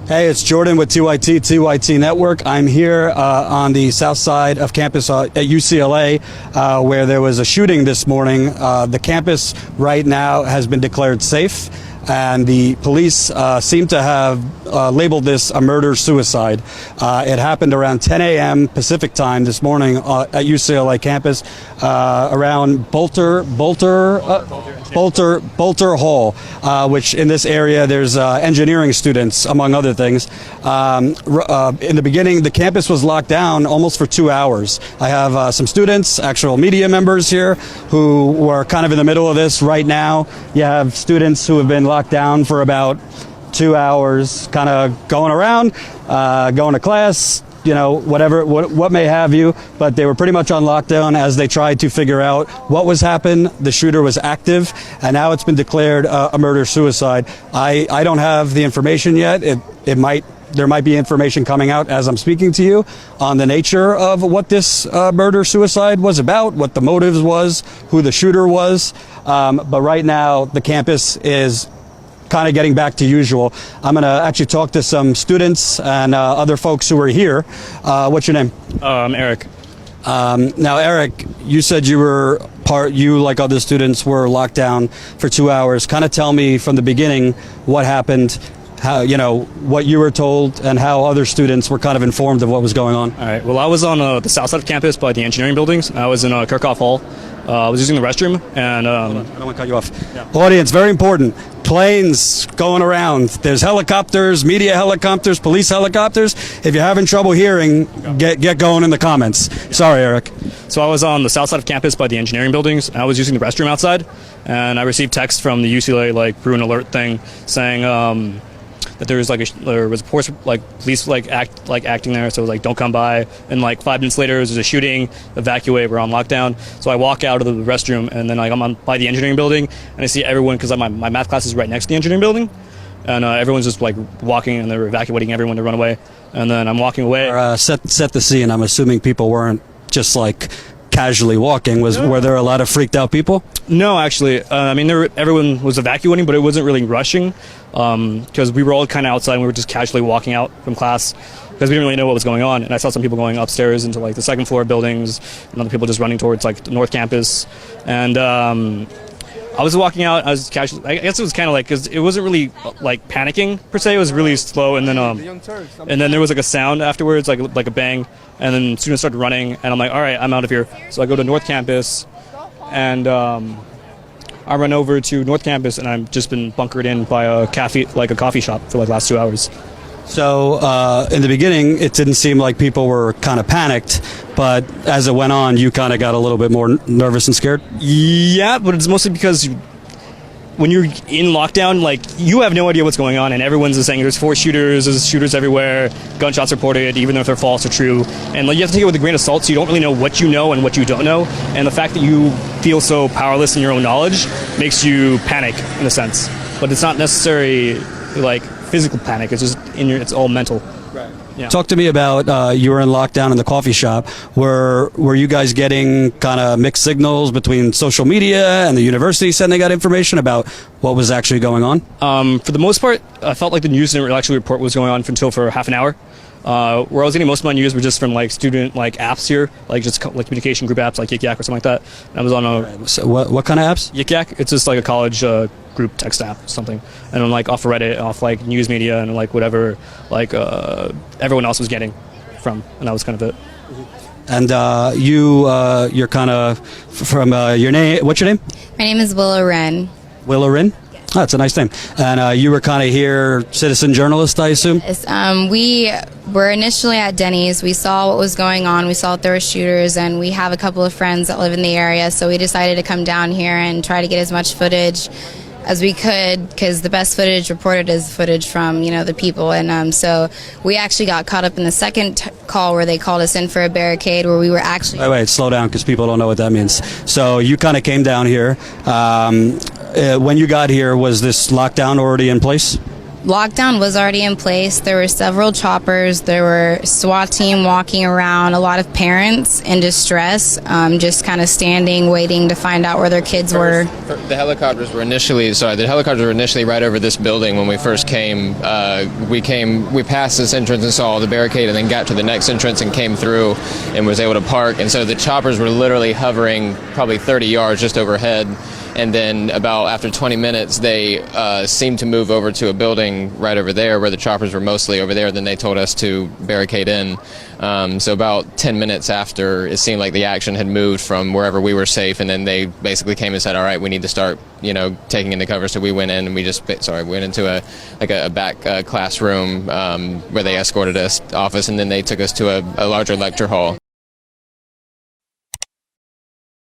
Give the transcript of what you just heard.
Hey, it's Jordan with TYT Network. I'm here on the south side of campus at UCLA where there was a shooting this morning. The campus right now has been declared safe, and the police seem to have labeled this a murder-suicide. It happened around 10 a.m. Pacific time this morning at UCLA campus around Bolter Hall, which in this area there's engineering students, among other things. In the beginning, the campus was locked down almost for 2 hours. I have some students, actual media members here, who were kind of in the middle of this right now. You have students who have been locked down for about 2 hours, kind of going around, going to class, you know, whatever, what may have you, but they were pretty much on lockdown as they tried to figure out what was happening. The shooter was active, and now it's been declared a murder-suicide. I don't have the information yet. There might be information coming out as I'm speaking to you on the nature of what this murder-suicide was about, what the motives was, who the shooter was. But right now, the campus is kind of getting back to usual. I'm going to actually talk to some students and other folks who are here. What's your name? I'm Eric. Now, Eric, you said you like other students were locked down for 2 hours. Kind of tell me from the beginning what happened, how, you know, what you were told and how other students were kind of informed of what was going on. All right. Well, I was on the south side of campus by the engineering buildings. I was in Kirchhoff Hall. I was using the restroom, and I don't want to cut you off. Yeah. Audience, very important. Planes going around. There's helicopters, media helicopters, police helicopters. If you're having trouble hearing, get going in the comments. Yeah. Sorry, Eric. So I was on the south side of campus by the engineering buildings. I was using the restroom outside, and I received text from the UCLA Bruin alert thing saying that there was police acting there, so don't come by. And 5 minutes later, there's a shooting, evacuate, we're on lockdown. So I walk out of the restroom, and then I'm on by the engineering building, and I see everyone, because my math class is right next to the engineering building, and everyone's just walking, and they're evacuating everyone to run away. And then I'm walking away. Set the scene. I'm assuming people weren't just casually walking. Were there a lot of freaked out people? No, actually. Everyone was evacuating, but it wasn't really rushing, because we were all kind of outside, and we were just casually walking out from class because we didn't really know what was going on. And I saw some people going upstairs into the second floor buildings, and other people just running towards the North Campus. And I was walking out. I was casually. I guess it was kind of because it wasn't really panicking per se. It was really slow, and then there was a sound afterwards, like a bang, and then students started running, and I'm like, all right, I'm out of here. So I go to North Campus, and I run over to North Campus, and I've just been bunkered in by a coffee shop for the last 2 hours. So in the beginning, it didn't seem like people were kind of panicked, but as it went on, you kind of got a little bit more nervous and scared? Yeah, but it's mostly because when you're in lockdown, you have no idea what's going on, and everyone's just saying there's there's shooters everywhere, gunshots reported, even if they're false or true. And you have to take it with a grain of salt, so you don't really know what you know and what you don't know. And the fact that you feel so powerless in your own knowledge makes you panic, in a sense. But it's not necessarily physical panic. It's just it's all mental. Right. Yeah. Talk to me about you were in lockdown in the coffee shop. Were you guys getting kind of mixed signals between social media and the university sending out information about what was actually going on? For the most part, I felt like the news didn't actually report what was going on for half an hour. Where I was getting most of my news were just from student apps here, just communication group apps like Yik Yak or something like that. And I was on So what kind of apps? Yik Yak. It's just a college group text app or something. And I'm off Reddit, off news media, and whatever everyone else was getting from, and that was kind of it. And you're kind of from your name. What's your name? My name is Willow Wren. Willow Wren? Oh, that's a nice name. And you were kind of here, citizen journalist, I assume? Yes, we were initially at Denny's. We saw what was going on. We saw that there were shooters, and we have a couple of friends that live in the area, so we decided to come down here and try to get as much footage as we could, because the best footage reported is footage from the people. And so we actually got caught up in the second call where they called us in for a barricade, where we were actually... Wait, slow down, because people don't know what that means. So you kind of came down here. When you got here, was this lockdown already in place? lockdown was already in place. There were several choppers. There were SWAT team walking around. A lot of parents in distress, just kind of standing, waiting to find out where their kids were. The helicopters were initially right over this building when we first came. We passed this entrance and saw the barricade, and then got to the next entrance and came through and was able to park. And so the choppers were literally hovering probably 30 yards just overhead. And then about after 20 minutes, they seemed to move over to a building right over there where the choppers were mostly over there. Then they told us to barricade in. So about 10 minutes after, it seemed like the action had moved from wherever we were safe. And then they basically came and said, all right, we need to start, taking into cover. So we went in and we went into a back classroom where they escorted us office. And then they took us to a larger lecture hall.